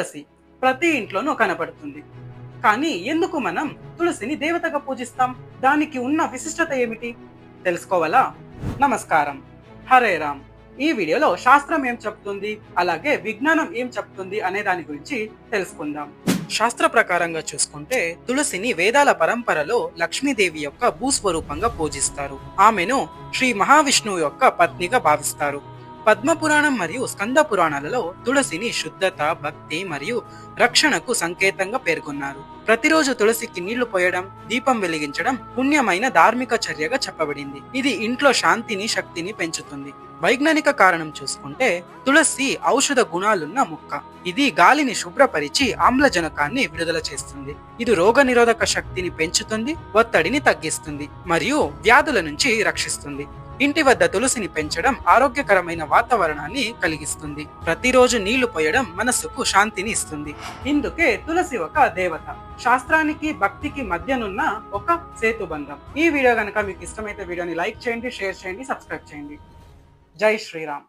తులసి ప్రతి ఇంట్లోనూ కనపడుతుంది. కానీ ఎందుకు మనం తులసిని దేవతగా పూజిస్తాం? దానికి ఉన్న విశిష్టత ఏమిటి తెలుసుకోవాలా? నమస్కారం, హరే రామ్. ఈ వీడియోలో శాస్త్రం ఏం చెప్తుంది, అలాగే విజ్ఞానం ఏం చెప్తుంది అనే దాని గురించి తెలుసుకుందాం. శాస్త్ర ప్రకారంగా చూసుకుంటే తులసిని వేదాల పరంపరలో లక్ష్మీదేవి యొక్క భూస్వరూపంగా పూజిస్తారు. ఆమెను శ్రీ మహావిష్ణువు యొక్క పత్నిగా భావిస్తారు. పద్మపురాణం మరియు స్కంద పురాణాలలో తులసిని శుద్ధత, భక్తి మరియు రక్షణకు సంకేతంగా పేర్కొన్నారు. ప్రతిరోజు తులసికి నీళ్లు పోయడం, దీపం వెలిగించడం పుణ్యమైన ధార్మిక చర్యగా చెప్పబడింది. ఇది ఇంట్లో శాంతిని, శక్తిని పెంచుతుంది. వైజ్ఞానిక కారణం చూసుకుంటే తులసి ఔషధ గుణాలున్న మొక్క. ఇది గాలిని శుభ్రపరిచి ఆమ్లజనకాన్ని విడుదల చేస్తుంది. ఇది రోగ నిరోధక శక్తిని పెంచుతుంది, ఒత్తిడిని తగ్గిస్తుంది మరియు వ్యాధుల నుంచి రక్షిస్తుంది. ఇంటి వద్ద తులసిని పెంచడం ఆరోగ్యకరమైన వాతావరణాన్ని కలిగిస్తుంది. ప్రతిరోజు నీళ్లు పోయడం మనస్సుకు శాంతిని ఇస్తుంది. ఇందుకే తులసి ఒక దేవత. శాస్త్రానికి, భక్తికి మధ్యనున్న ఒక సేతుబంధం. ఈ వీడియో కనుక మీకు ఇష్టమైతే వీడియోని లైక్ చేయండి, షేర్ చేయండి, సబ్స్క్రైబ్ చేయండి. జై శ్రీరామ్.